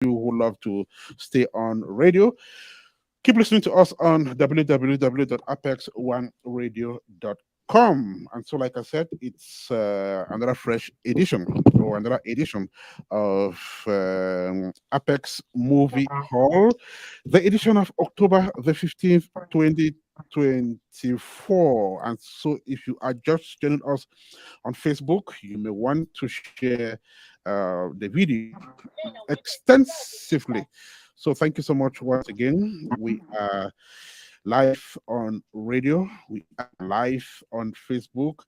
you who love to stay on radio, keep listening to us on www.apex1radio.com. And so, like I said, it's another fresh edition or another edition of Apex Movie Hall, the edition of October the 15th, 2024. And so, if you are just joining us on Facebook, you may want to share the video extensively. So thank you so much once again. We are live on radio. We are live on Facebook.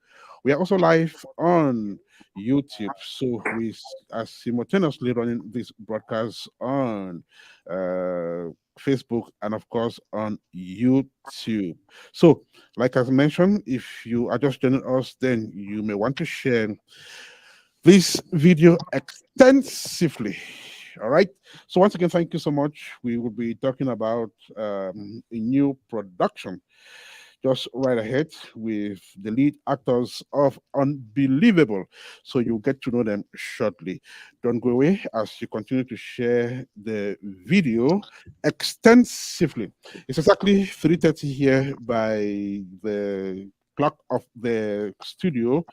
We are also live on YouTube. So we are simultaneously running this broadcast on Facebook and of course on YouTube. So, like I mentioned, if you are just joining us, then you may want to share this video extensively. All right. So once again, thank you so much. We will be talking about a new production just right ahead with the lead actors of Unbelievable. So you'll get to know them shortly. Don't go away as you continue to share the video extensively. It's exactly 3:30 here by the clock of the studio,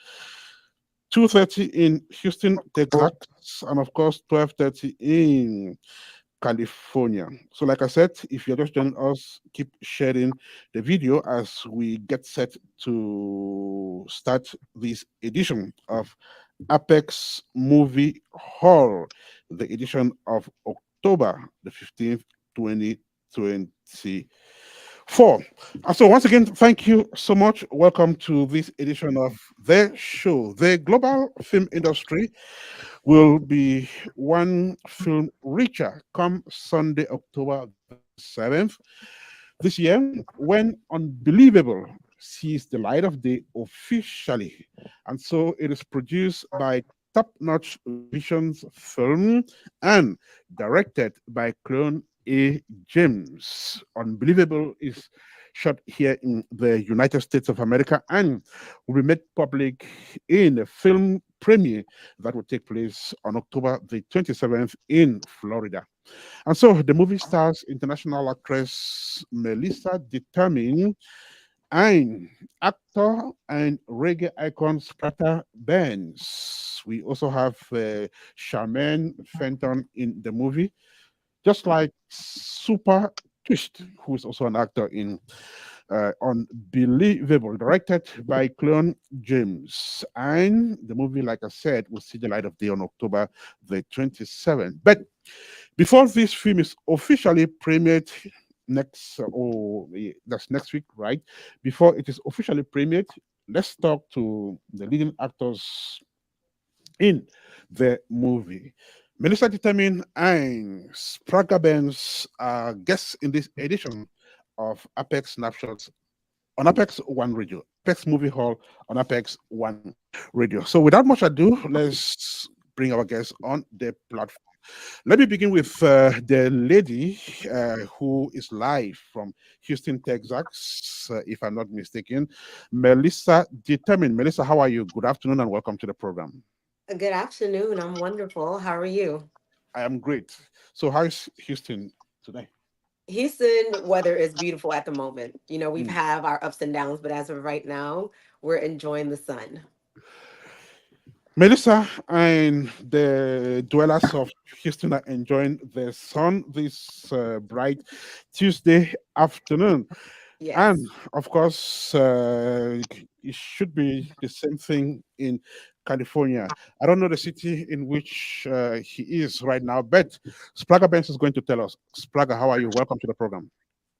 2:30 in Houston, Texas, and of course 12:30 in California. So, like I said, if you're just joining us, keep sharing the video as we get set to start this edition of Apex Movie Hall, the edition of October the 15th, 2020. Four. And so once again, thank you so much. Welcome to this edition of the show. The global film industry will be one film richer come Sunday, October the 7th this year, when Unbelievable sees the light of day officially. And so it is produced by Top Notch Visions Film and directed by Clone A. James. Unbelievable is shot here in the United States of America and will be made public in a film premiere that will take place on October the 27th in Florida. And so the movie stars international actress Merlisa determined and actor and reggae icon Spragga Benz. We also have Charmaine Fenton in the movie, just like Super Twist, who is also an actor in Unbelievable, directed by Clone James. And the movie, like I said, will see the light of day on October the 27th. But before this film is officially premiered that's next week, right? Before it is officially premiered, let's talk to the leading actors in the movie. Melissa Determine and Spragga Benz are guests in this edition of Apex Snapshots on Apex One Radio, Apex Movie Hall on Apex One Radio. So without much ado, let's bring our guests on the platform. Let me begin with the lady who is live from Houston, Texas, if I'm not mistaken, Melissa Determine. Melissa, how are you? Good afternoon and welcome to the program. Good afternoon. I'm wonderful. How are you? I am great. So, how is Houston today? Houston weather is beautiful at the moment. We've Mm. have our ups and downs, but as of right now, we're enjoying the sun. Melissa and the dwellers of Houston are enjoying the sun this bright Tuesday afternoon. And Yes. of course, it should be the same thing in California. I don't know the city in which he is right now, but Spragga Benz is going to tell us. Spragga, how are you? Welcome to the program.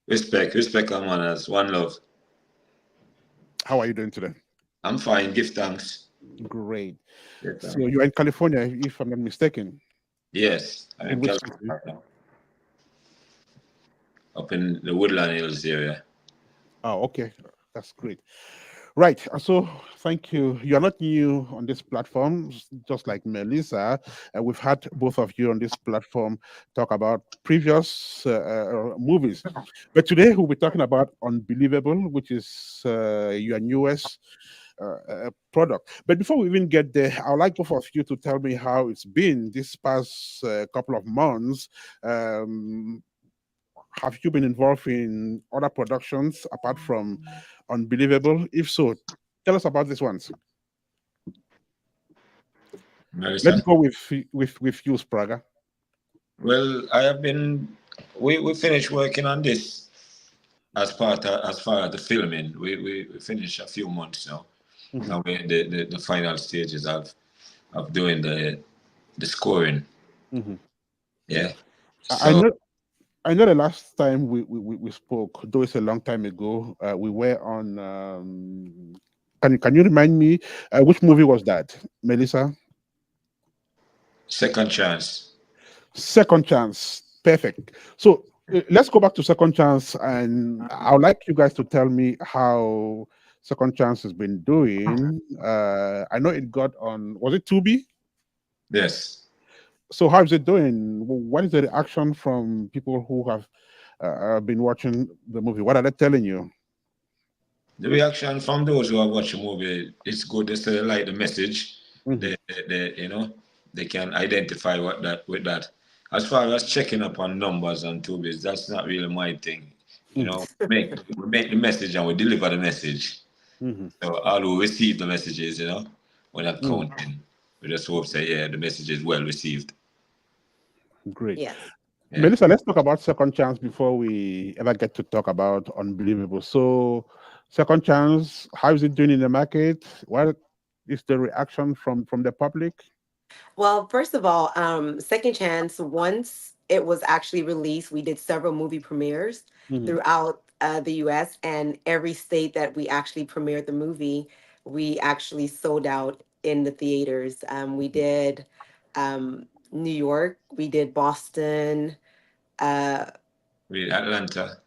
Respect, come on, as one love. How are you doing today? I'm fine. Give thanks. Great. Give So thanks. you're in California, if I'm not mistaken. Yes, I'm In in which city? California, up in the Woodland Hills area. Oh, okay. That's great. Right. So thank you. You're not new on this platform, just like Melissa. We've had both of you on this platform talk about previous movies. But today we'll be talking about Unbelievable, which is your newest product. But before we even get there, I would like both of you to tell me how it's been this past couple of months. Um, have you been involved in other productions apart from Unbelievable? If so, tell us about these ones. Let's Merlisa? go with you, Spragga. Well, I have been. We finished working on this as far as the filming. We finished a few months now. Mhm, Now we're in the final stages of doing the scoring. mhm. Yeah. I So know. I know the last time we spoke, though it's a long time ago, we were on. Can you remind me which movie was that, Melissa? second chance. Second Chance. Perfect. So let's go back to Second Chance, and I would like you guys to tell me how Second Chance has been doing. I know it got on. Was it Tubi? Yes. So how is it doing? What is the reaction from people who have been watching the movie? What are they telling you? The reaction from those who have watched the movie, it's good. They still like the message. Mhm, They can identify what that with that. As far as checking up on numbers on Tubies, that's not really my thing. mhm, We make the message and we deliver the message. mhm, So all who receive the messages, we're not mhm. counting. We just hope say, yeah, the message is well received. Great. Yes. Yeah. Melissa, let's talk about Second Chance before we ever get to talk about Unbelievable. So, Second Chance, how is it doing in the market? What is the reaction from the public? Well, first of all, Second Chance, once it was actually released, we did several movie premieres Mhm, throughout the US, and every state that we actually premiered the movie, we actually sold out in the theaters. We did New York, we did Boston, uh, With Atlanta,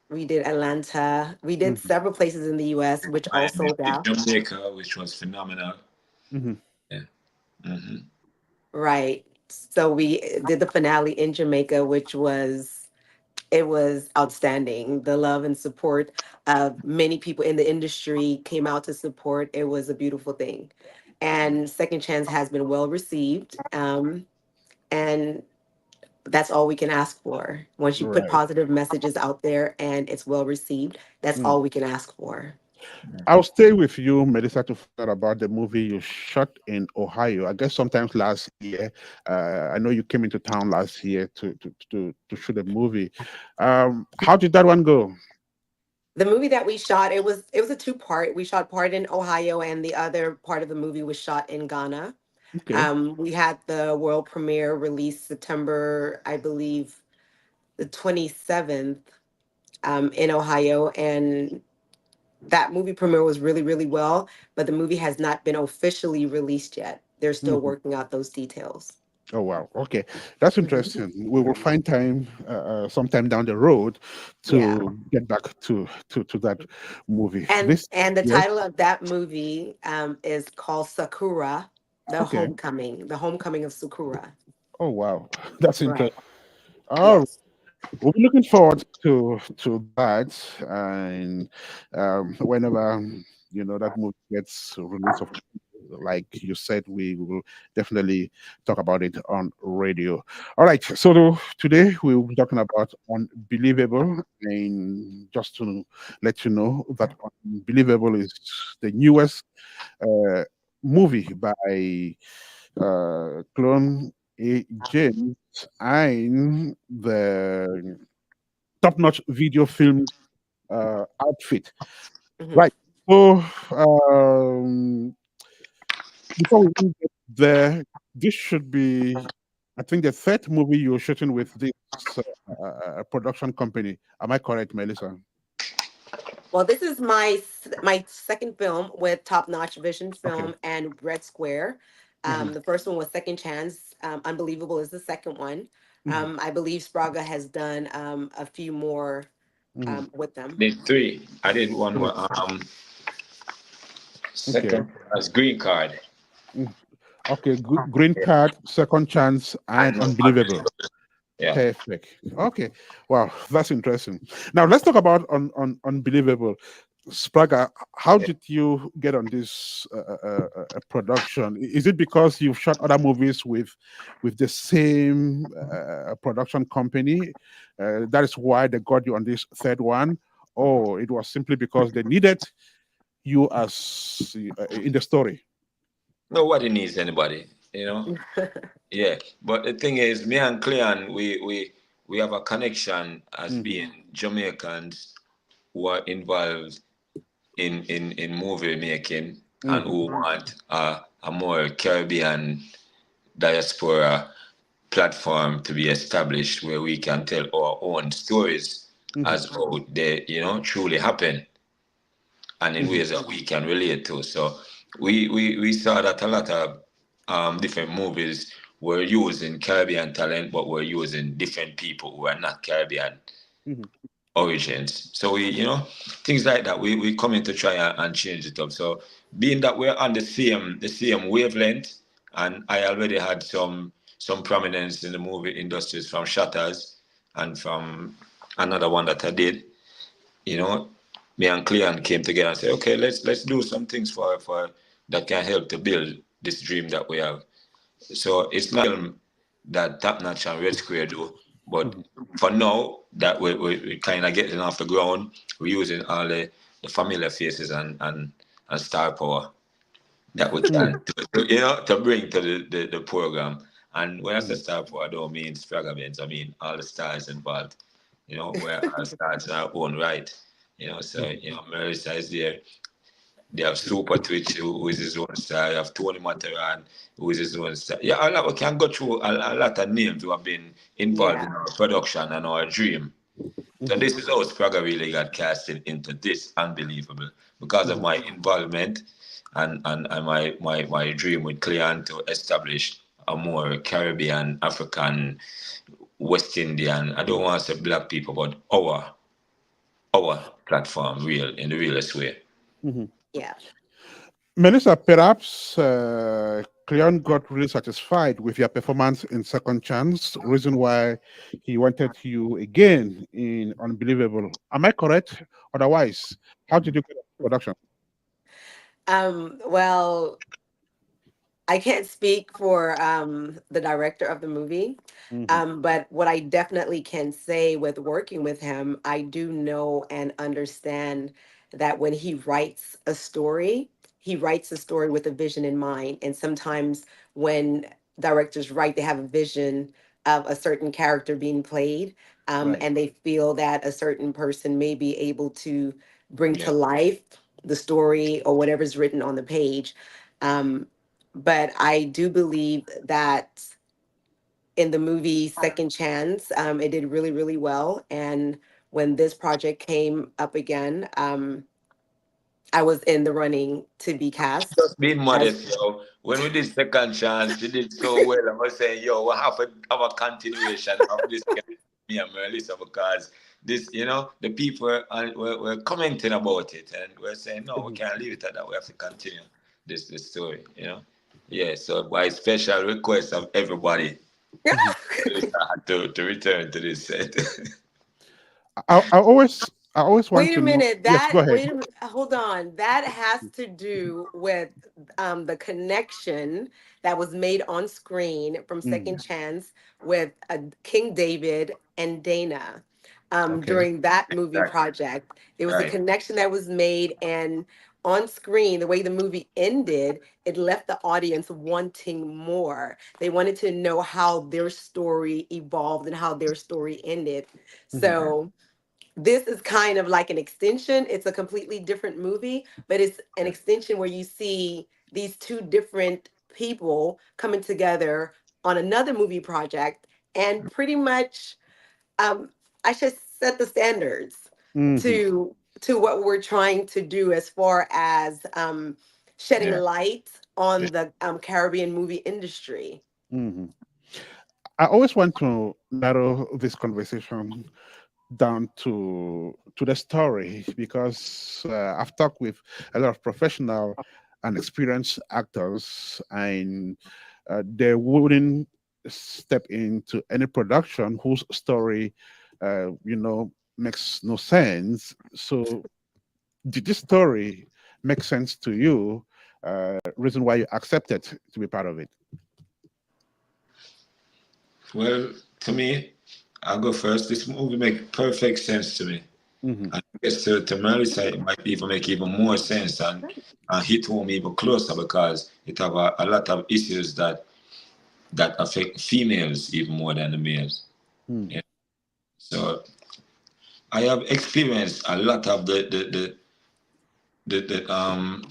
we did Atlanta, we did mhm, several places in the US, which all Miami, sold out. Jamaica, which was phenomenal. mhm, Yeah. Hmm. Right. So we did the finale in Jamaica, which was it was outstanding. The love and support of many people in the industry came out to support. It was a beautiful thing. And Second Chance has been well received. And that's all we can ask for. Once you put right. positive messages out there and it's well received, that's Mm. all we can ask for. I'll stay with you, Melissa, to find out about the movie you shot in Ohio. I guess sometimes last year. I know you came into town last year to shoot a movie. How did that one go? The movie that we shot, it was a two-part. We shot part in Ohio and the other part of the movie was shot in Ghana. Okay. We had the world premiere released September, I believe, the 27th, in Ohio. And that movie premiere was really, really well, but the movie has not been officially released yet. They're still Mhm. working out those details. Oh wow. Okay, that's Mhm. interesting. We will find time sometime down the road Yeah. to get back to that movie. And This and the yes. title of that movie is called Sakura, Okay. The Homecoming of Sakura. Oh wow, that's Right. interesting. All right. Yes. We'll be looking forward to that, and whenever that movie gets released, like you said, we will definitely talk about it on radio. All right. So today we will be talking about Unbelievable, and just to let you know that Unbelievable is the newest uh, movie by Clone A. James and the top-notch video film outfit. Mhm. Right. So before we even get there, this should be, I think, the third movie you're shooting with this production company. Am I correct, Melissa? Well, this is my second film with Top Notch Vision Okay. Film and Red Square. Hmm. The first one was Second Chance. Unbelievable is the second one. Hmm. I believe Spragga has done a few more Hmm. with them. Did three. I did one Three. more, Okay. second as green card. Mm. Okay. Green Card, Second Chance, and And Unbelievable. yeah. Perfect. Okay. Wow, that's interesting. Now let's talk about Unbelievable. Spragga, how did you get on this production? Is it because you've shot other movies with the same production company? That is why they got you on this third one, or it was simply because they needed you as in the story? Nobody needs anybody, you know. Yeah, but the thing is, me and Cleon, we have a connection as Hmm. being Jamaicans who are involved in movie making and Hmm. who want a more Caribbean diaspora platform to be established where we can tell our own stories Hmm. as how they, truly happen and in Hmm. ways that we can relate to. So we saw that a lot of different movies were using Caribbean talent, but were using different people who are not Caribbean Hmm. origins. So things like that. We come in to try and change it up. So being that we're on the same wavelength, and I already had some prominence in the movie industries from Shutters and from another one that I did, you know, me and Cleon came together and said, okay, let's do some things for that can help to build this dream that we have. So it's not that Top Notch and Red Square do, but Hmm. for now that we kind of getting off the ground, we're using all the familiar faces and star power that we Hmm. can to bring to the program. And when I say star power, I don't mean Spragga Benz, I mean all the stars involved. We're all stars in our own right. So Hmm. Merlisa is there. They have Super Twitch, who is his own star. You have Tony Materan, who is his own star. Yeah, we can go through a lot of names who have been involved in Yeah. our production and our dream. So Hmm. this is how Spragga really got casted into this unbelievable because of Hmm. my involvement and my dream with Cleon to establish a more Caribbean, African, West Indian, I don't want to say black people, but our platform real in the realest way. Hmm. Yeah. Melissa, perhaps Cleon got really satisfied with your performance in Second Chance, reason why he wanted you again in Unbelievable. Am I correct? Otherwise, how did you get into production? Well, I can't speak for the director of the movie, Hmm. but what I definitely can say with working with him, I do know and understand that when he writes a story with a vision in mind. And sometimes when directors write, they have a vision of a certain character being played, Right. and they feel that a certain person may be able to bring Yeah. to life the story or whatever's written on the page. Um, but I do believe that in the movie Second Chance, it did really, really well. And when this project came up again, I was in the running to be cast Just being as. modest, yo. When we did Second Chance, you did so well. I was saying, yo, we have a continuation of this me and Merlisa because this, the people were commenting about it and we're saying, no, we Mhm. can't leave it at that. We have to continue this story. Yeah, so by special request of everybody, Mhm. Merlisa had to return to this set. I always want Wait a to know. minute. Yes, go ahead. Hold on. That has to do with the connection that was made on screen from Mm. Second Chance with King David and Dana Okay. during that movie Exactly. project. There was a Right. connection that was made, and on screen, the way the movie ended, it left the audience wanting more. They wanted to know how their story evolved and how their story ended. Mhm. So this is kind of like an extension. It's a completely different movie, but it's an extension where you see these two different people coming together on another movie project and pretty much I should set the standards Mhm. to what we're trying to do as far as shedding Yeah. light on the Caribbean movie industry. Mhm. I always want to narrow this conversation down to the story because I've talked with a lot of professional and experienced actors, and they wouldn't step into any production whose story, makes no sense. So did this story make sense to you? Reason why you accepted to be part of it? Well, to me, I'll go first. This movie make perfect sense to me. Hmm. And I guess to Merlisa, it might even make even more sense and hit home even closer because it have a lot of issues that affect females even more than the males. Mm. Yeah. So I have experienced a lot of the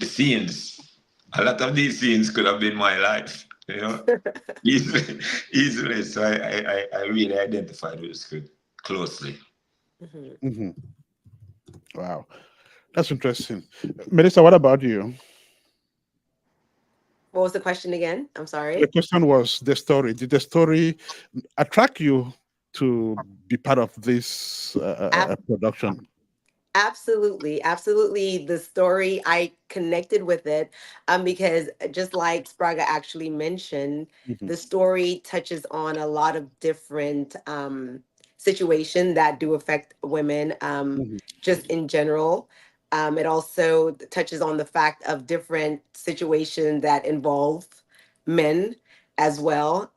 scenes. A lot of these scenes could have been my life, easily, easily. So I really identified with the script closely. Mhm. Hmm. Wow, that's interesting. Melissa, what about you? What was the question again? I'm The sorry. question was the story. Did the story attract you to be part of this production? Absolutely, absolutely. The story, I connected with it, because just like Spraga actually mentioned, Hmm. the story touches on a lot of different situations that do affect women, Hmm. just in general. It also touches on the fact of different situations that involve men as well.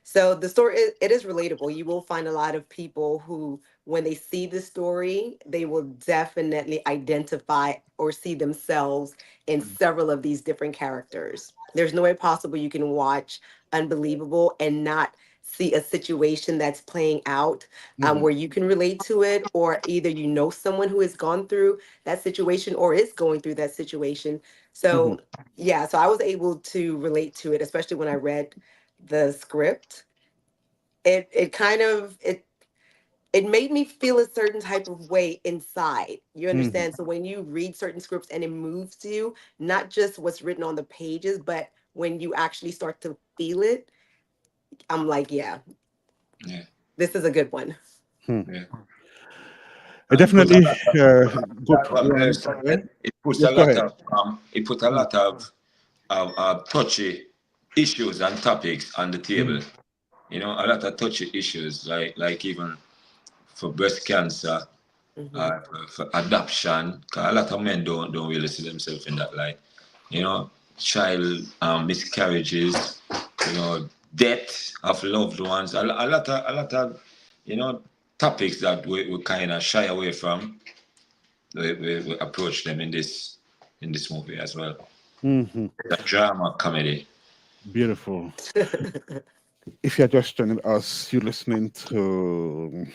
So the story, it is relatable. You will find a lot of people who, when they see the story, they will definitely identify or see themselves in several of these different characters. There's no way possible you can watch Unbelievable and not see a situation that's playing out, Hmm. where you can relate to it, or either you know someone who has gone through that situation or is going through that situation. Hmm. So, yeah, so I was able to relate to it, especially when I read the script. It kind of it made me feel a certain type of way inside. You Hmm. understand? So when you read certain scripts and it moves you, not just what's written on the pages, but when you actually start to feel it, I'm like, yeah, Yeah, this is a good one. Hmm. yeah. And it put a Definitely lot of good that what one. Merlisa said. It puts a Yes, go lot ahead. of touchy issues and topics on the table. Mm-hmm. A lot of touchy issues like even for breast cancer, Hmm. for adoption. 'Cause a lot of men don't really see themselves in that light. Child miscarriages, death of loved ones. A lot of you know topics that we kind of shy away from. We approach them in this movie as well. Hmm. The drama comedy. Beautiful. If you're just joining us, you're listening to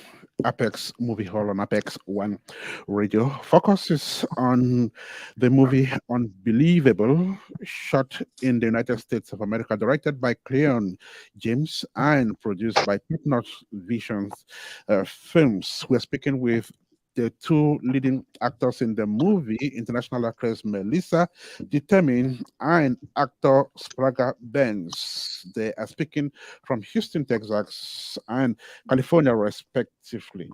Apex Movie Hall on Apex One Radio. Focuses on the movie Unbelievable, shot in the United States of America, directed by Cleon James and produced by Top Notch Visions Films. We're speaking with the two leading actors in the movie, international actress Melissa Determined and actor Spragga Benz. They are speaking from Houston, Texas, and California, respectively.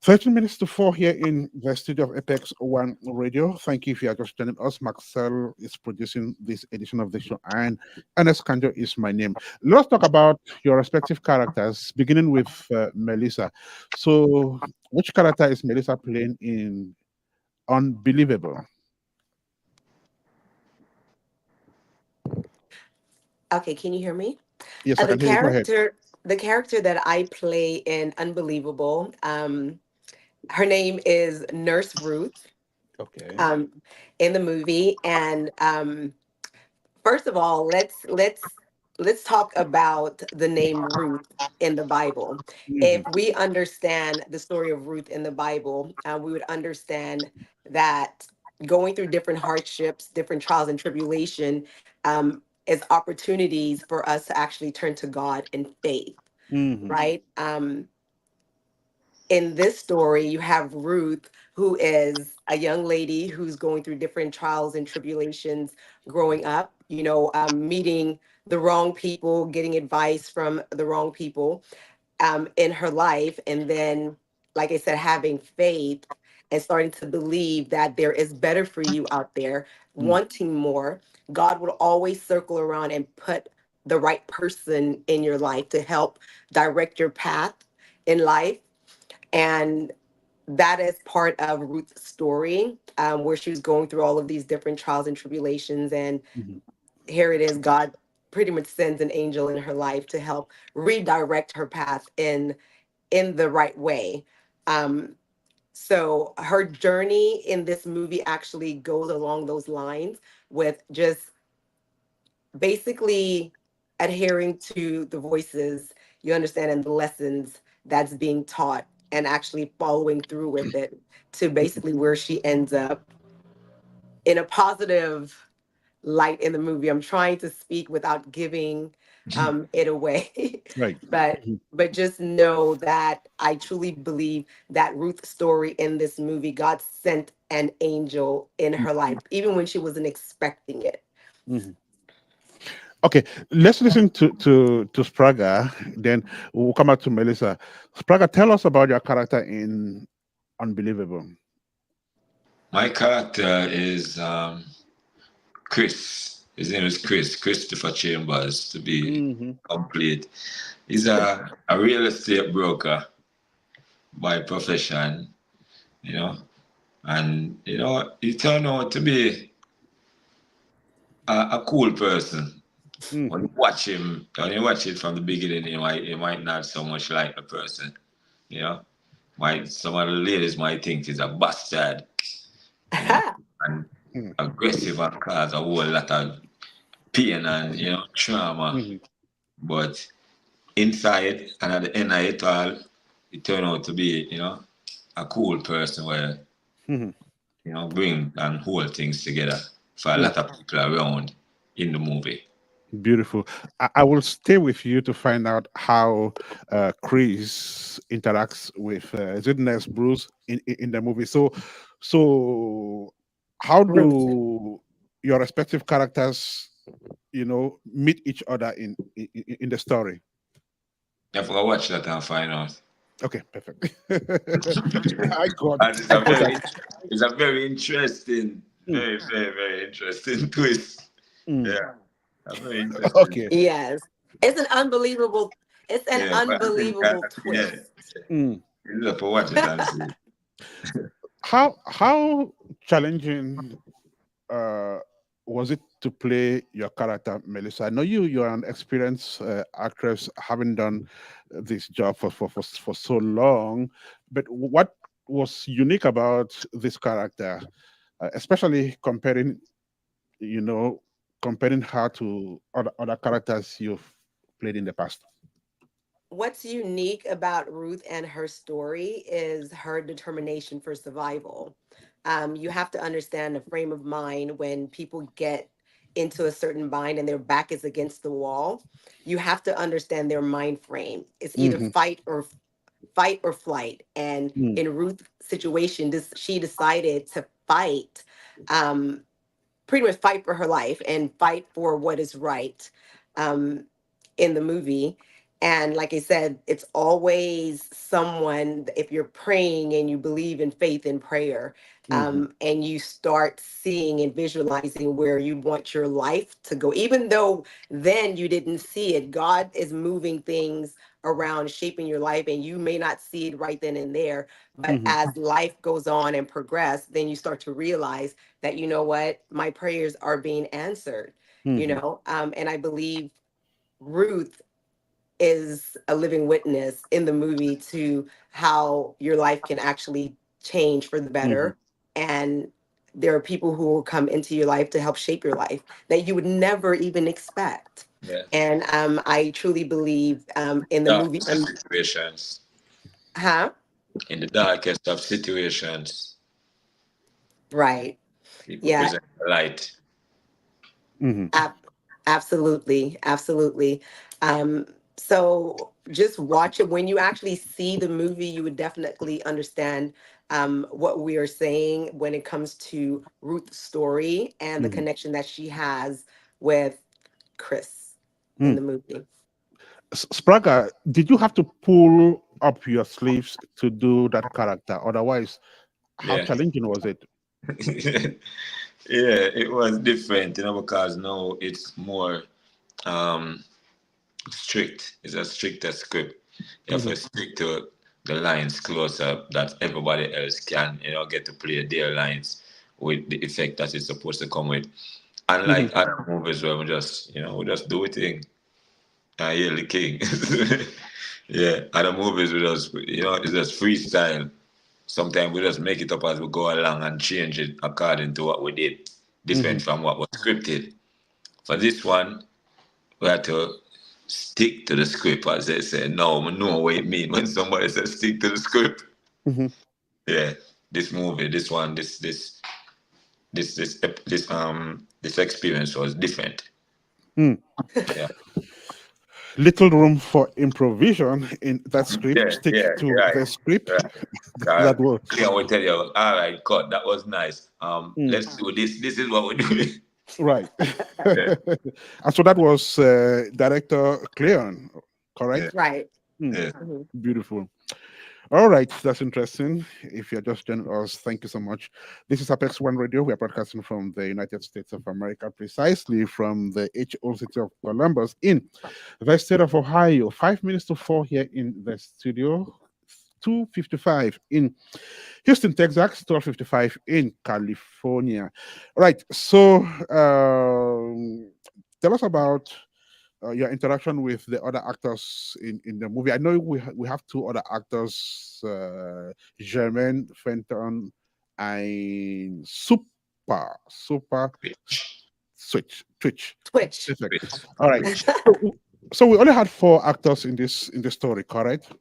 13 minutes to 4 here in the studio of Apex One Radio. Thank you if you are just joining us. Marcel is producing this edition of the show, and Ernest Kanjo is my name. Let's talk about your respective characters, beginning with Melissa. So, which character is Melissa playing in Unbelievable? Okay, can you hear me? Yes, Uh, I the can hear you. Go ahead. character, the character that I play in Unbelievable, her name is Nurse Ruth, Okay. um, in the movie, and first of all, let's talk about the name Ruth in the Bible. If Mhm. we understand the story of Ruth in the Bible, we would understand that going through different hardships, different trials and tribulation, is opportunities for us to actually turn to God in faith, Mhm. right? In this story, you have Ruth, who is a young lady who's going through different trials and tribulations growing up, meeting the wrong people, getting advice from the wrong people, in her life. And then, like I said, having faith and starting to believe that there is better for you out there, Mm. wanting more. God will always circle around and put the right person in your life to help direct your path in life. And that is part of Ruth's story, where she was going through all of these different trials and tribulations. And Mhm. here it is, God pretty much sends an angel in her life to help redirect her path in the right way. Um, so her journey in this movie actually goes along those lines with just basically adhering to the voices, you understand, and the lessons that's being taught, and actually following through with it to basically where she ends up in a positive light in the movie. I'm trying to speak without giving it away, Right. but Mhm. just know that I truly believe that Ruth's story in this movie, God sent an angel in her life, even when she wasn't expecting it. Mhm. Okay, let's listen to Spragga. Then we'll come back to Melissa. Spragga, tell us about your character in Unbelievable. My character is Chris. His name is Christopher Chambers, to be Mm-hmm. complete. He's a real estate broker by profession, you know, and he turned out to be a cool person. Mm-hmm. When you watch it from the beginning, you might not so much like the person, you know. Might some of the ladies might think he's a bastard, you know, and aggressive and cause a whole lot of pain and trauma. Mm-hmm. But inside and at the end of it all, it turned out to be, a cool person where, Mm-hmm. bring and hold things together for a lot of people around in the movie. Beautiful. I will stay with you to find out how Chris interacts with is it Nurse Bruce in the movie. So how Ruth. do your respective characters, meet each other in the story? If I watch that and find out. Okay, perfect. I got, And I got that. it's a very interesting, Mm, very, very, very interesting twist. mm. Yeah, a very interesting. Okay. Yes. It's an unbelievable, it's an Yeah, but I think, unbelievable yeah, twist. Mm. you have to watch it and see. How challenging uh, was it to play your character, Melissa? I know you're an experienced actress, having done this job for so long, but what was unique about this character, especially you know, comparing her to other characters you've played in the past? What's unique about Ruth and her story is her determination for survival. You have to understand the frame of mind when people get into a certain bind and their back is against the wall. You have to understand their mind frame. It's either Hmm. fight or flight. And Mm. in Ruth's situation, she decided to fight, um, pretty much fight for her life and fight for what is right, um, in the movie. And like I said, it's always someone, if you're praying and you believe in faith and prayer, Hmm. and you start seeing and visualizing where you want your life to go, even though then you didn't see it, God is moving things around, shaping your life, and you may not see it right then and there. But Hmm. as life goes on and progress, then you start to realize that, you know what, my prayers are being answered, Hmm. and I believe Ruth is a living witness in the movie to how your life can actually change for the Hmm. better. And there are people who will come into your life to help shape your life that you would never even expect. Yeah, And I truly believe, in the movie, darkest of situations, huh? in the darkest of situations, Right. people Yeah. present the light. Hmm. Ab- Absolutely, absolutely. Um, so just watch it. When you actually see the movie, you would definitely understand what we are saying when it comes to Ruth's story and the Hmm. connection that she has with Chris in Mm. the movie. Spraga, did you have to pull up your sleeves to do that character? Otherwise, how Yeah. challenging was it? Yeah, it was different, because now it's more strict. It's a stricter script. You have Hmm. to stick to the lines close up that everybody else can, you know, get to play their lines with the effect that it's supposed to come with. Mhm. Unlike other movies where we just, you know, we just do it thing. Yeah, the king. Yeah, other movies we just, you know, it's just freestyle. Sometimes we just make it up as we go along and change it according to what we did, different Mhm. from what was scripted. For this one, we had to stick to the script, as they say. No, we know what it means when somebody says stick to the script. Mhm. Yeah, this movie, this one, this experience was different. Mm. Yeah, Little room for improvisation in that script. yeah, Stick yeah, to right, the script. right. That was. Clear will tell you, all right, cut, that was nice. Mm. Let's do this. This is what we're doing. Right. Yeah, And so that was director Cleon, yeah, correct? Right. Mm. yeah. Mhm. Beautiful. All right, that's interesting. If you're just joining us, thank you so much. This is Apex One Radio. We are broadcasting from the United States of America, precisely from the HO city of Columbus in the state of Ohio. 5 minutes to 4 here in the studio. 2:55 in Houston, Texas, 12:55 in California. All right, so tell us about your interaction with the other actors in the movie. I know we have two other actors, Germaine Fenton and Super Twitch. Twitch. Perfect. Which, All right. which, So, so we only had four actors in this story, correct?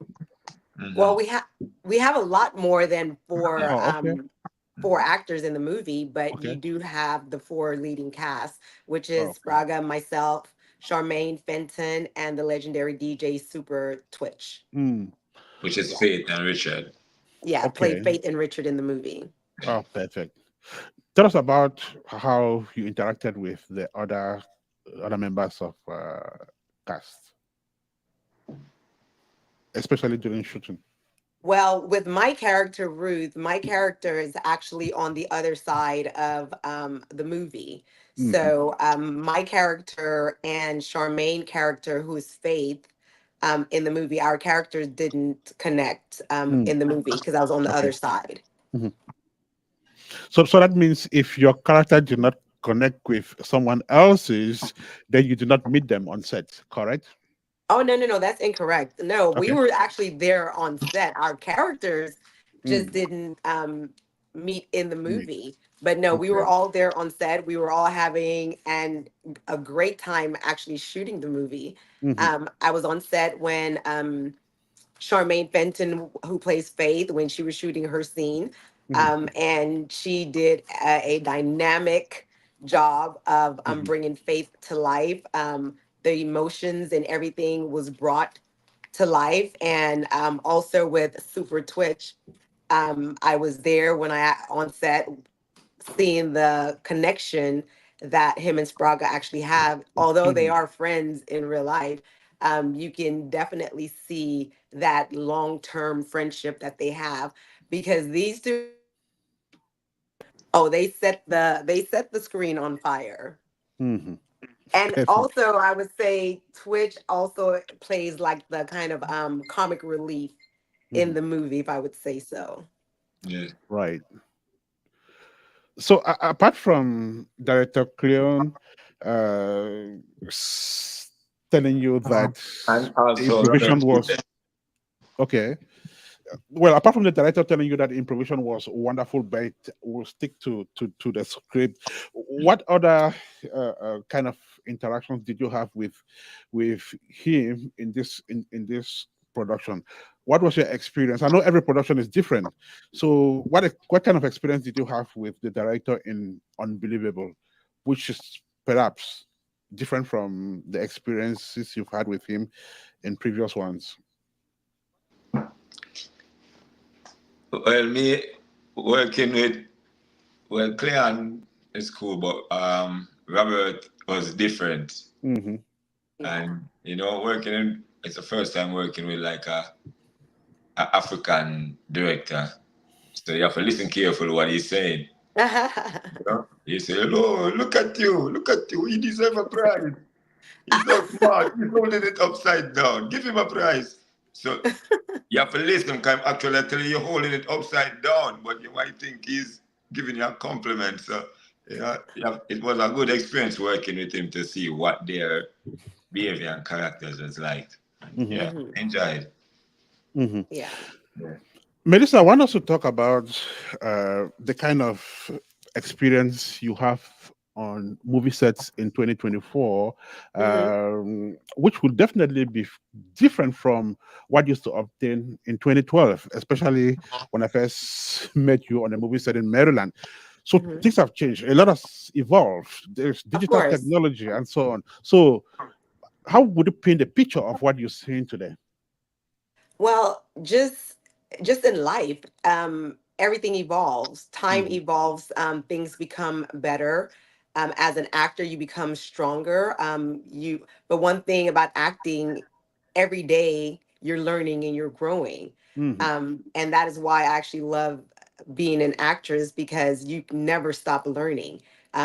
Well, mm-hmm, we have a lot more than yeah, four Oh, okay. four actors in the movie, but you Okay. do have the four leading cast, which Oh, is okay. Spragga, myself, Charmaine Fenton, and the legendary DJ Super Twitch. Hmm. which is Yeah, Faith and Richard. yeah, played Okay. Faith and Richard in the movie. Oh, perfect. Tell us about how you interacted with the other members of cast, especially during shooting. Well, with my character Ruth, my character is actually on the other side of the movie. Hmm. So my character and Charmaine character, who is Faith, in the movie, our characters didn't connect Hmm. in the movie because I was on the Okay. other side. Mhm. So that means if your character did not connect with someone else's, then you do not meet them on set, correct? Oh no, no, no, that's incorrect. No, we Okay. were actually there on set. Our characters just Mm. didn't meet in the Meet. movie. But no, we were Okay. all there on set. We were all having a great time actually shooting the movie. Hmm. I was on set when Charmaine Fenton, who plays Faith, when she was shooting her scene. Hmm. And she did a dynamic job of Hmm. bringing Faith to life. The emotions and everything was brought to life. And also with Super Twitch, I was there when I on set seeing the connection that him and Spraga actually have. Although they Hmm. are friends in real life, you can definitely see that long term friendship that they have because these two, oh, they set the screen on fire. Hmm. And Perfect. also, I would say Twitch also plays like the kind of comic relief Hmm. in the movie, if I would say so. Yeah. Right. So apart from director Cleon telling you that And the also improvisation Robert was Keaton. okay, well, apart from the director telling you that the improvisation was wonderful, but will stick to the script. What other kind of interactions did you have with him in this production? What was your experience? I know every production is different. So, what kind of experience did you have with the director in Unbelievable, which is perhaps different from the experiences you've had with him in previous ones? Well, me working with, well, Cleon is cool, but Robert was different. Hmm. Yeah. And, you know, it's the first time working with like a African director. So you have to listen carefully what he's saying. You know? He say, "Oh, look at you. He deserves a prize. He's so smart. He's holding it upside down. Give him a prize." So you have to listen, because actually actually you're holding it upside down, but you might think he's giving you a compliment. So it was a good experience working with him to see what their behavior and characters was like. Mhm. Yeah, Hmm. enjoyed. Mhm. Yeah. Yeah. Melissa, I want us to talk about the kind of experience you have on movie sets in 2024, Hmm. which will definitely be different from what used to obtain in 2012, especially when I first met you on a movie set in Maryland. So Hmm. things have changed. A lot has evolved. There's Of digital course. technology and so on. So, how would you paint a picture of what you're seeing today? Well, just in life, everything evolves. Time Mhm. evolves. Things become better. As an actor, you become stronger. But one thing about acting, every day you're learning and you're growing, Mhm. and that is why I actually love being an actress because you can never stop learning.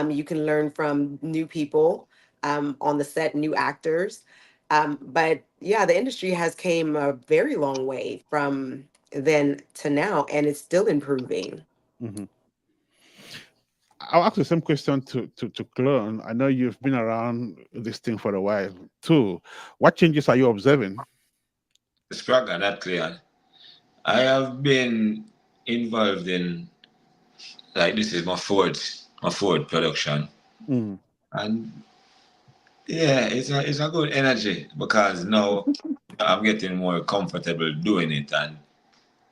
You can learn from new people on the set, new actors, but yeah, the industry has came a very long way from then to now, and it's still improving. Mhm. I'll ask the same question to Clone. I know you've been around this thing for a while too. What changes are you observing? Spragga, not clear. I have been involved in, like, this is my fourth production, Mm, and yeah, it's a good energy because now I'm getting more comfortable doing it and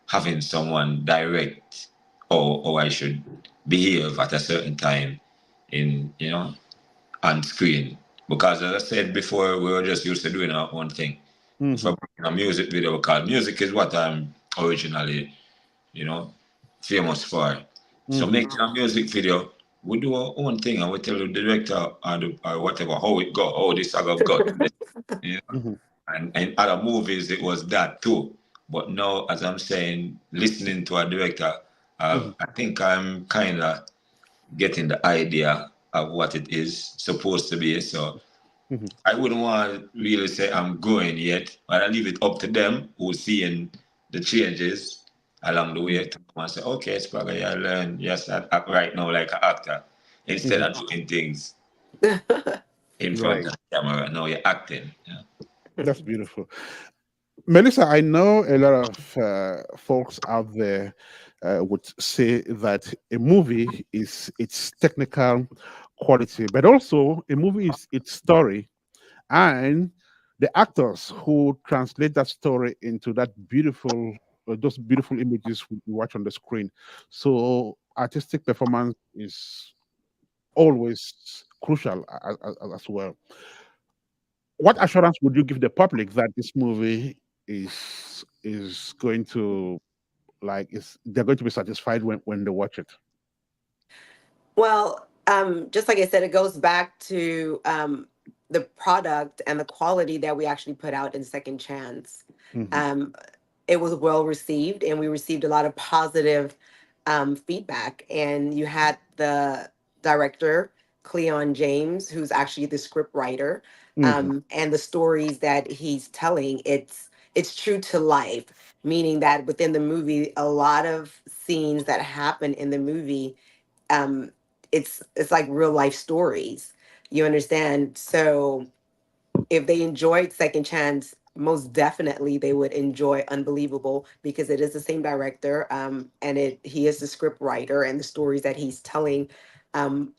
having someone direct or I should behave at a certain time in on screen. Because as I said before, we were just used to doing our own thing. mm-hmm, For a music video, because music is what I'm originally, you know, famous for. So mm-hmm, making a music video, we do our own thing and we tell the director or whatever how it go, how this saga got. You know? mm-hmm, And in other movies it was that too. But now, as I'm saying, listening to a director, mm-hmm, I think I'm kind of getting the idea of what it is supposed to be. So mm-hmm, I wouldn't want to really say I'm going yet, but I leave it up to them who's seeing the changes along the way to come and say, okay, it's probably I learn, yes, I act right now like an actor instead mm-hmm. of doing things in front Right. of the camera. Now you're acting. Yeah. That's beautiful. Melissa, I know a lot of folks out there would say that a movie is its technical quality, but also a movie is its story and the actors who translate that story into that beautiful those beautiful images we watch on the screen. So artistic performance is always crucial as well. What assurance would you give the public that this movie is going to like is they're going to be satisfied when they watch it? Well, just like I said, it goes back to the product and the quality that we actually put out in Second Chance. Hmm. Um, it was well received, and we received a lot of positive feedback. And you had the director, Cleon James, who's actually the script writer, Hmm. and the stories that he's telling. It's true to life, meaning that within the movie, a lot of scenes that happen in the movie um it's like real life stories, you understand? So if they enjoyed Second Chance, most definitely they would enjoy Unbelievable because it is the same director, and it he is the script writer, and the stories that he's telling, um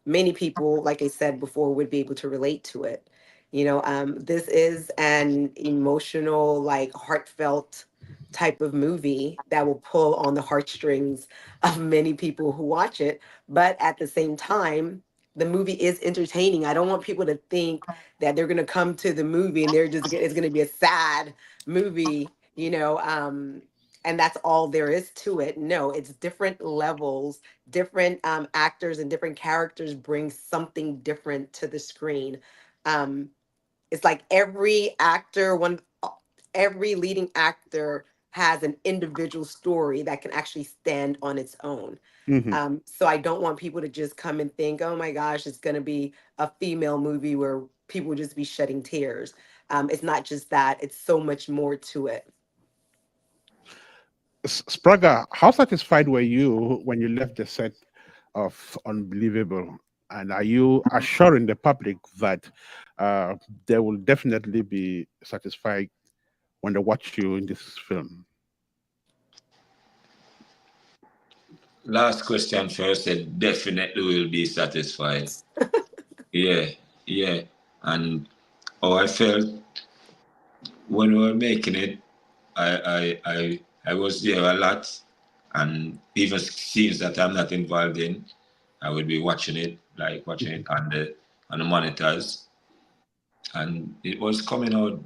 many people, like I said before, would be able to relate to it. This is an emotional, like heartfelt type of movie that will pull on the heartstrings of many people who watch it. But at the same time, the movie is entertaining. I don't want people to think that they're going to come to the movie and it's going to be a sad movie, and that's all there is to it. No, it's different levels, different actors and different characters bring something different to the screen. Um, it's like every leading actor has an individual story that can actually stand on its own. Hmm. So I don't want people to just come and think, oh my gosh, it's going to be a female movie where people will just be shedding tears. It's not just that, it's so much more to it. Spragga, how satisfied were you when you left the set of Unbelievable? And are you assuring the public that uh, they will definitely be satisfied when they watch you in this film? Last question first. It definitely will be satisfied. Yeah, yeah. And I felt when we were making it, I was there a lot, and even scenes that I'm not involved in, I would be watching it, like watching it on the monitors, and it was coming out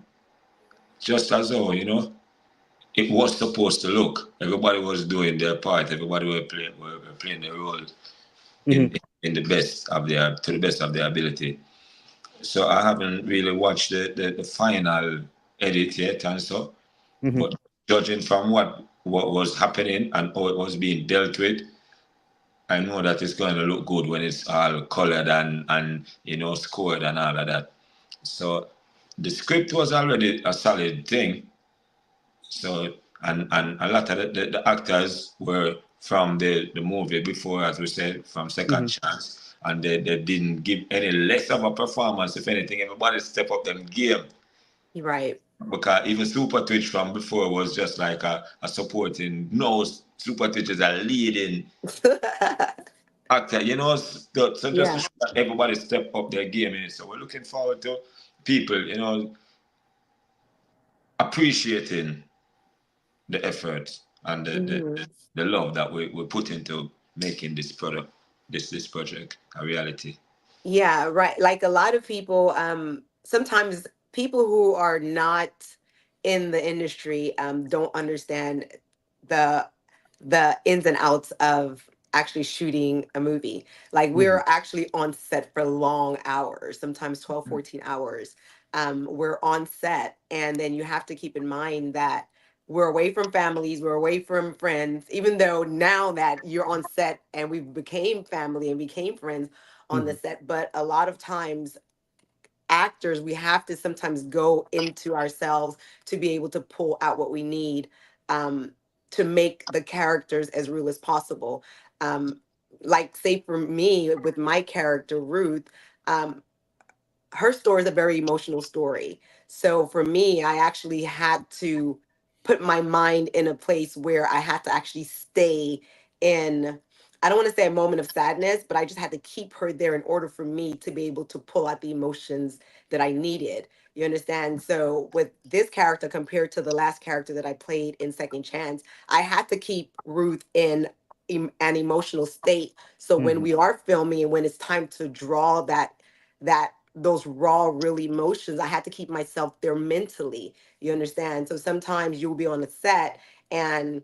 just as though it was supposed to look. Everybody was doing their part. Everybody were playing their role in Mhm, in the best of their to the best of their ability. So I haven't really watched the final edit yet, and so, mhm, but judging from what was happening and how it was being dealt with, I know that it's going to look good when it's all colored and scored and all of that. So the script was already a solid thing. So and a lot of the actors were from the movie before, as we said, from Second mhm, Chance, and they didn't give any less of a performance. If anything, everybody step up them game, Right. because even Super Twitch from before was just like a supporting. No, Super Twitch is a leading actor. So just to Yeah. show that everybody step up their game. So we're looking forward to people, appreciating the effort and Mhm. the love that we put into making this product, this project a reality. Yeah, right. Like a lot of people, sometimes people who are not in the industry don't understand the the ins and outs of actually shooting a movie. Like mhm, we're actually on set for long hours, sometimes 12, 14 hours. We're on set, and then you have to keep in mind that we're away from families, we're away from friends, even though now that you're on set and we became family and became friends on the mhm, set. But a lot of times actors, we have to sometimes go into ourselves to be able to pull out what we need, um, to make the characters as real as possible. um, like say for me with my character Ruth, um, her story is a very emotional story. So for me, I actually had to put my mind in a place where I had to actually stay in, I don't want to say a moment of sadness, but I just had to keep her there in order for me to be able to pull out the emotions that I needed. You understand? So with this character compared to the last character that I played in Second Chance, I had to keep Ruth in an emotional state. So when mhm. we are filming and when it's time to draw that those raw real emotions, I had to keep myself there mentally. You understand? So sometimes you'll be on a set and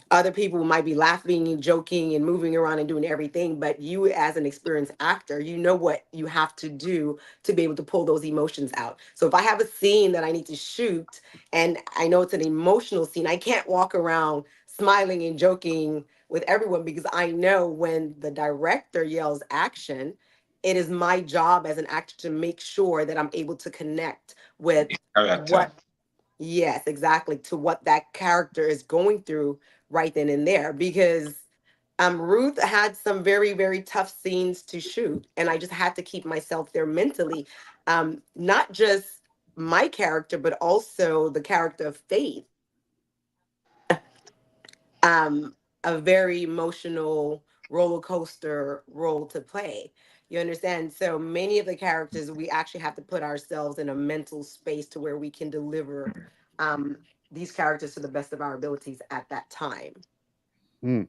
other people might be laughing and joking and moving around and doing everything, but you as an experienced actor, you know what you have to do to be able to pull those emotions out. So if I have a scene that I need to shoot and I know it's an emotional scene, I can't walk around smiling and joking with everyone, because I know when the director yells action, it is my job as an actor to make sure that I'm able to connect with Character. what, yes, exactly, to what that character is going through right then and there. Because Ruth had some very, very tough scenes to shoot, and I just had to keep myself there mentally. Not just my character, but also the character of Faith, um, a very emotional roller coaster role to play. You understand? So many of the characters, we actually have to put ourselves in a mental space to where we can deliver um, these characters to the best of our abilities at that time. Mm.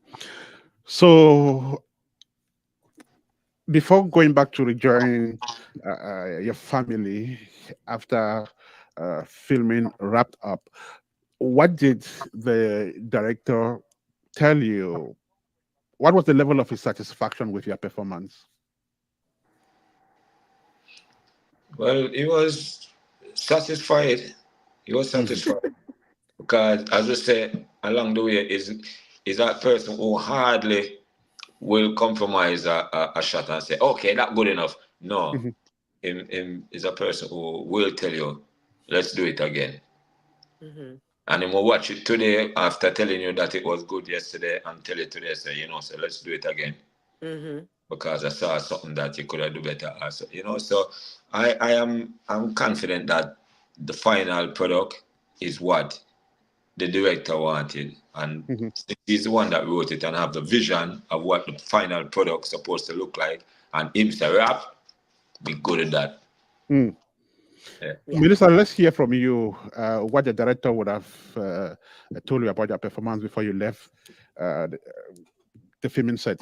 So, before going back to rejoin your family after filming wrapped up, what did the director tell you? What was the level of his satisfaction with your performance? Well, he was satisfied. He was Mhm, satisfied because, as I said, along the way, is that person who hardly will compromise a shot and say, "Okay, that good enough." No, mhm. him is a person who will tell you, "Let's do it again." Hmm. And I'm gonna watch it today after telling you that it was good yesterday and tell it today, say, so let's do it again. Mm-hmm. Because I saw something that you could have do better also, So I'm confident that the final product is what the director wanted. And Mhm. he's the one that wrote it and have the vision of what the final product supposed to look like. And him say, rap, be good at that. Mm. Yeah. Yeah. Melissa, let's hear from you what the director would have told you about your performance before you left the filming set.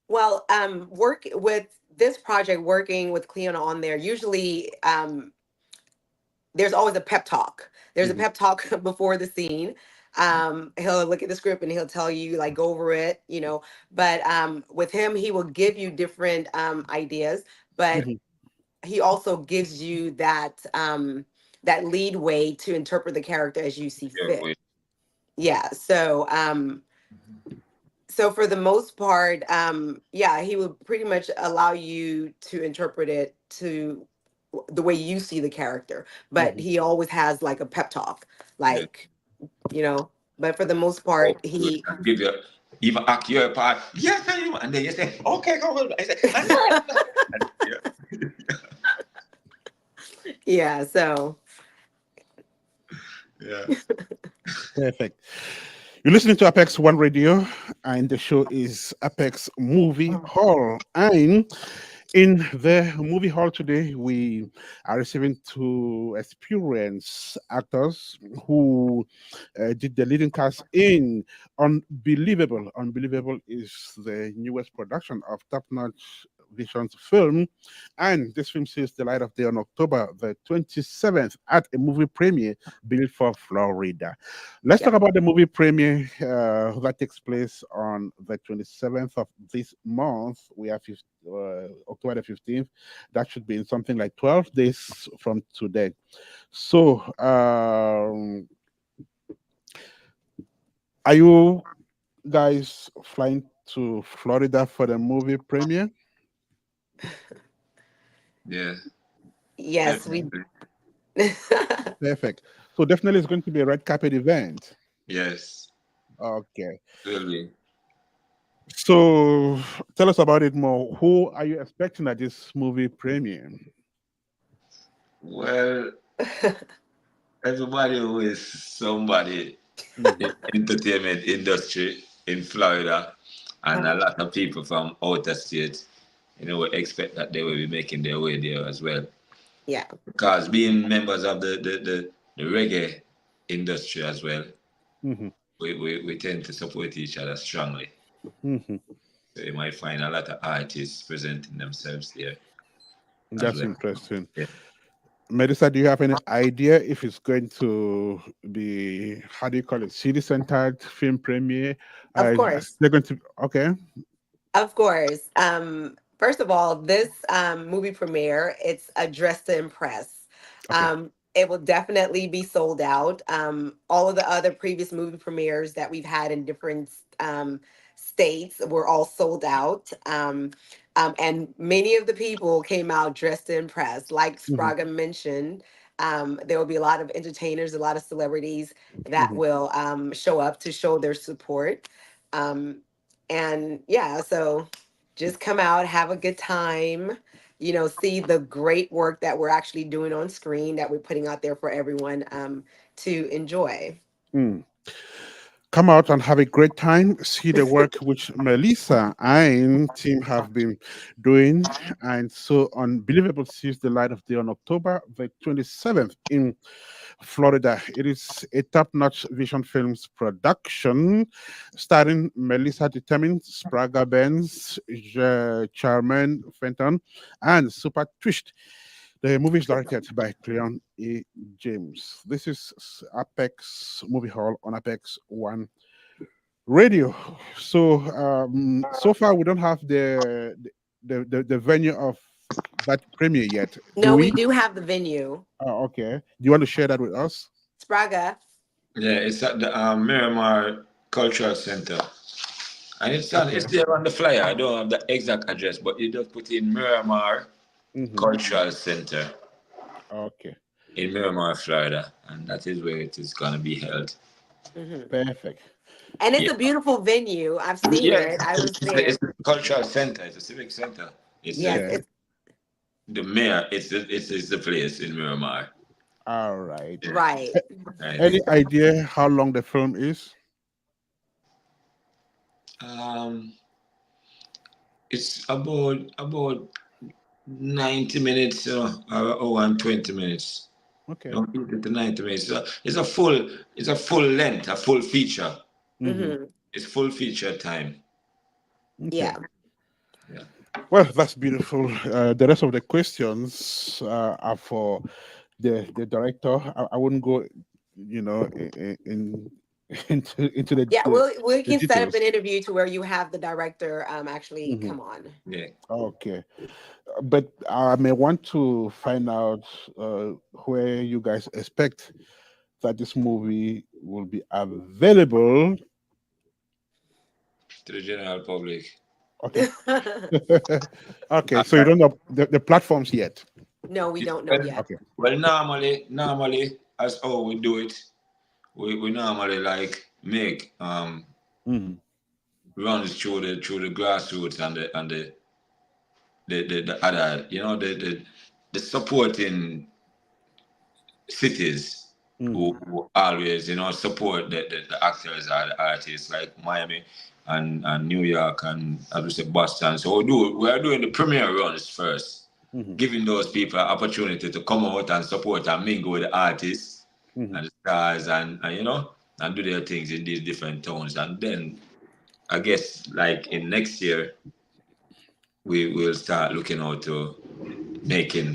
Well, work with this project, working with Cleona on there, usually there's always a pep talk. There's a Mhm. pep talk before the scene. He'll look at the script and he'll tell you, like, go over it, But with him, he will give you different ideas, but Mhm. he also gives you that lead way to interpret the character as you see Yeah, fit. Yeah. So for the most part, yeah, he would pretty much allow you to interpret it to the way you see the character, but Mhm. he always has like a pep talk, yeah. like, you know but for the most Oh, part, good. he And give you even act your part. Yes, I am. And then you say, okay, come on. I say, I know. And, yeah. yeah, so Yeah. Perfect. You're listening to Apex One Radio, and the show is Apex Movie Hall. And in the movie hall today, we are receiving two experienced actors who did the leading cast in Unbelievable. Unbelievable is the newest production of Top Notch Vision's film, and this film sees the light of day on October the 27th at a movie premiere built for Florida. Let's yeah. talk about the movie premiere that takes place on the 27th of this month. We have October the 15th. That should be in something like 12 days from today. So, are you guys flying to Florida for the movie premiere? Yeah. Yes, we Definitely. Perfect. So, definitely it's going to be a red carpet event. Yes. Okay. Will be. So, tell us about it more. Who are you expecting at this movie premiere? Well, everybody who is somebody in Mhm. entertainment industry in Florida and a uh, lot of people from outer states, we expect that they will be making their way there as well. yeah. Because being members of the reggae industry as well, Mhm. we tend to support each other strongly. Mhm. So you might find a lot of artists presenting themselves there as That's well. interesting. Yeah. Melissa, do you have any idea if it's going to be, how do you call it, city centered film premiere? Of course. They're going to, okay. Of course. First of all, this movie premiere, it's a dress to impress. Okay. It will definitely be sold out. All of the other previous movie premieres that we've had in different states were all sold out. And many of the people came out dressed to impress. Like Hmm. Spragga mentioned, there will be a lot of entertainers, a lot of celebrities that Hmm. will show up to show their support. Um, and yeah, so just come out, have a good time, see the great work that we're actually doing on screen that we're putting out there for everyone to enjoy. Mm. Come out and have a great time. See the work which Melissa and team have been doing. And so Unbelievable sees the light of day on October the 27th in Florida. It is a top-notch Vision Films production starring Melissa Determined, Spragga Benz, Charmaine Fenton, and Super Twist. The movie is directed by Cleon A. James. This is Apex Movie Hall on Apex One Radio. So so far we don't have the venue of that premiere yet, do No, we we? do have the venue, Oh, okay. Do you want to share that with us? Spraga. Yeah, it's at the Miramar Cultural Center. And Okay. it's there on the flyer. I don't have the exact address, but you just put in Miramar Hmm. Cultural Center. Okay. in Miramar, Florida, and that is where it is gonna be held. Hmm. Perfect. And it's Yeah, a beautiful venue. I've seen yeah. it. I was It's there. a cultural center. It's a civic center. It's Yes, Okay. it's the mayor. It's the place in Miramar. All right. Yeah, right. right. Any idea how long the film is? Um, it's about 90 minutes, or 20 minutes. Okay. No, 80 to 90 minutes. It's a full length, a full feature. Hmm. Hmm. It's full feature time. Okay. Yeah. Yeah. Well, that's beautiful. The rest of the questions are for the director. I wouldn't go, in into Yeah, we the can set up details. an interview to where you have the director actually Hmm. come on. Yeah. Okay, but I may want to find out where you guys expect that this movie will be available. To the general public. Okay. Okay, so you don't know the platforms yet. No, we Yeah, don't know well, yet. Okay. normally, as how we do it, we normally like make Hmm. runs through the grassroots and the other, the supporting cities Hmm. who always, support the actors or the artists like Miami and New York and obviously Boston. So we are doing the premiere runs first, Hmm. giving those people an opportunity to come out and support and mingle with the artists Hmm. and the stars and do their things in these different towns. And then I guess like in next year we will start looking out to making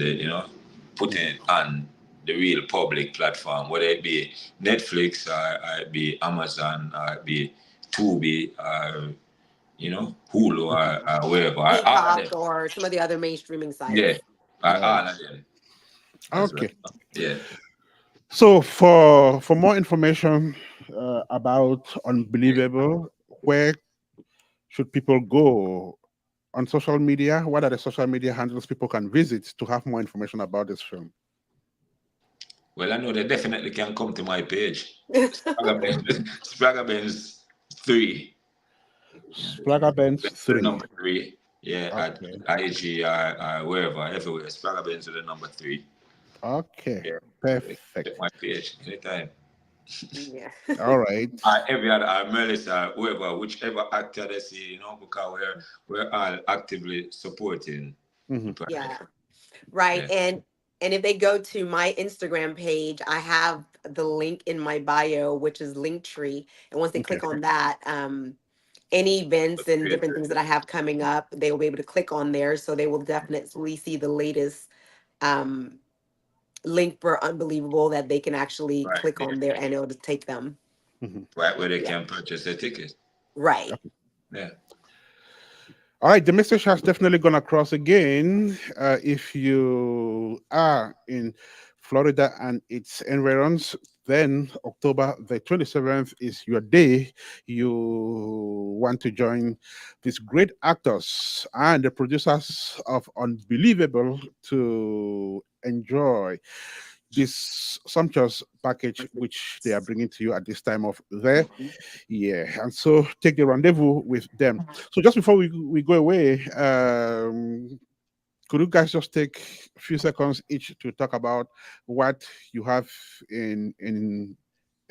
putting Hmm. it on the real public platform, whether it be Netflix or it be Amazon or it be Tubi or Hulu or wherever. All of them. Peacock or some of the other mainstreaming Yeah. sites. Right. All of them as well. Okay. Yeah. So for more information about Unbelievable, where should people go on social media? What are the social media handles people can visit to have more information about this film? Well, I know they definitely can come to my page. Spragga Benz, Spragga Benz 3. Spragga Benz The 3. number 3. Yeah, at Okay. IG or wherever, everywhere. Spragga Benz with the number 3. Okay. Yeah. Check Perfect. my page anytime. Yeah. All right. Every other, Merlisa, whoever, whichever actor they see, because we're all actively supporting the Mhm. Yeah. project. Right. Yeah. And if they go to my Instagram page, I have the link in my bio, which is Linktree. And once they Okay. click on that, any events and Great. different things that I have coming up, they will be able to click on there. So they will definitely see the latest um, link for Unbelievable that they can actually Right click on there. there and it'll just take them. Mhm. Right where they Yeah. can purchase their ticket. Right. Yeah. All right, the message has definitely gone across again. If you are in Florida and its environs, then October the 27th is your day. You want to join these great actors and the producers of Unbelievable to enjoy this sumptuous package which they are bringing to you at this time of their year. And so take the rendezvous with them. So just before we go away, could you guys just take a few seconds each to talk about what you have in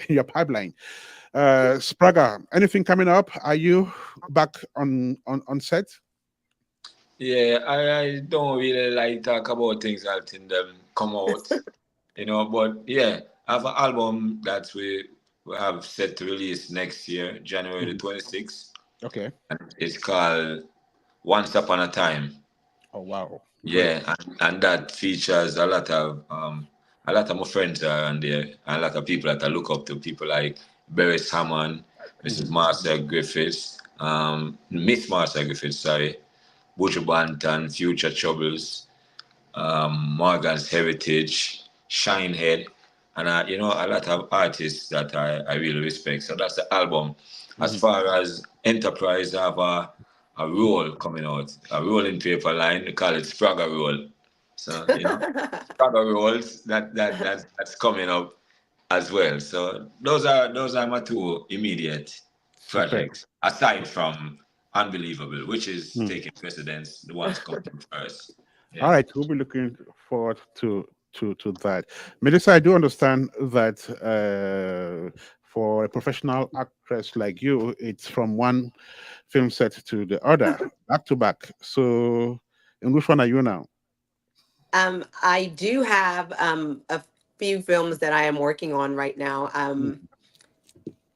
your pipeline? Spragga, anything coming up? Are you back on set? Yeah, I don't really like talk about things until them come out, but yeah, I have an album that we have set to release next year, January the Mhm. 26th. Okay. It's called Once Upon a Time. Oh wow, great. Yeah, and that features a lot of my friends are on there, and a lot of people that I look up to, people like Beres Hammond, Mrs. Mhm. Marcel Griffiths, Miss Marcel Griffiths, sorry, Butcher Banton, Future Troubles, Morgan's Heritage, Shinehead, and a lot of artists that I really respect. So that's the album. As Mhm. far as Enterprise, I have a roll coming out, a rolling paper line. We call it Spragga roll. So Spragga roles that's coming up as well. So those are my two immediate Super. projects, aside from Unbelievable, which is Hmm. taking precedence, the ones coming first. All Yeah. right, we'll be looking forward to that. Melissa, I do understand that for a professional actress like you, it's from one film set to the other, back to back. So, in which one are you now? I do have a few films that I am working on right now. Mhm,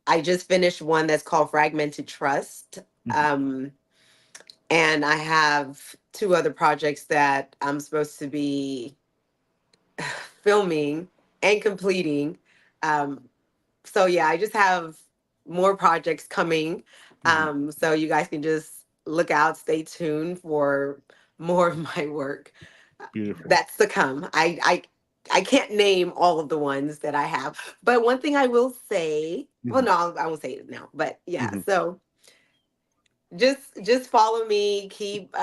I just finished one that's called Fragmented Trust. mhm, Um, and I have two other projects that I'm supposed to be filming and completing. Um, so yeah, I just have more projects coming. mhm. So you guys can just look out, stay tuned for more of my work. Beautiful. That's to come. I can't name all of the ones that I have, but one thing I will say, well, Mhm, no, I won't say it now, but yeah. mhm, So just follow me, keep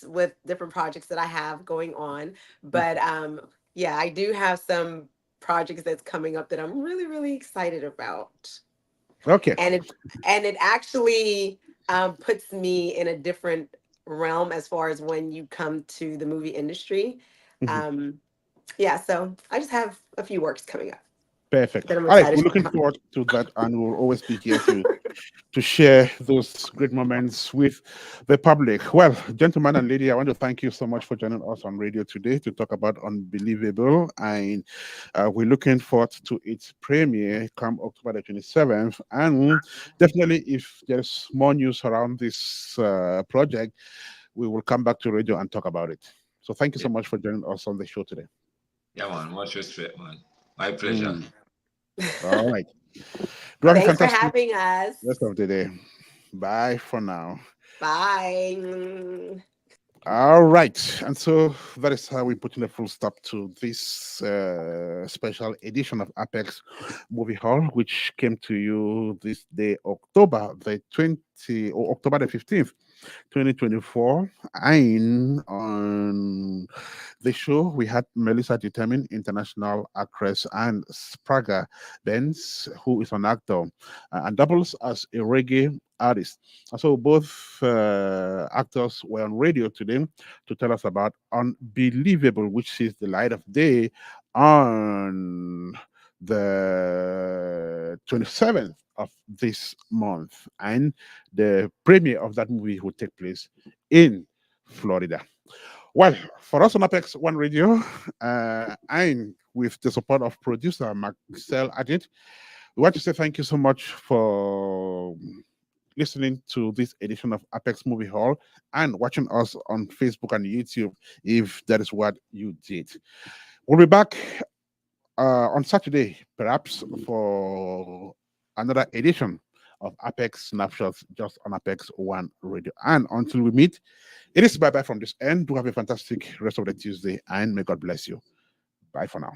with different projects that I have going on. But mhm. yeah, I do have some projects that's coming up that I'm really really excited about, Okay. and it actually puts me in a different realm as far as when you come to the movie industry. Mhm. um yeah, so I just have a few works coming up Perfect. that I'm All right, we're excited looking about. forward to that, and we'll always be here to share those great moments with the public. Well, gentlemen and lady, I want to thank you so much for joining us on radio today to talk about Unbelievable. And we're looking forward to its premiere come October the 27th. And definitely, if there's more news around this project, we will come back to radio and talk about it. So thank you Yeah, so much for joining us on the show today. yeah, man. Much respect, man. My pleasure. Mm. All right. Do have a Thanks for fantastic having us. rest of the day. Bye for now. Bye. All right. And so that is how we put in a full stop to this special edition of Apex Movie Hall, which came to you this day, October the 20 or October the 15th, 2024. And on the show, we had Merlisa Determined, international actress, and Spragga Benz, who is an actor and doubles as a reggae artist. And so both actors were on radio today to tell us about Unbelievable, which sees the light of day on the 27th of this month. And the premiere of that movie will take place in Florida. Well, for us on Apex One Radio, and with the support of producer Marcel Adig, we want to say thank you so much for listening to this edition of Apex Movie Hall and watching us on Facebook and YouTube if that is what you did. We'll be back on Saturday, perhaps for another edition of Apex Snapshots just on Apex One Radio. And until we meet, it is bye bye from this end. Do have a fantastic rest of the Tuesday and may God bless you. Bye for now.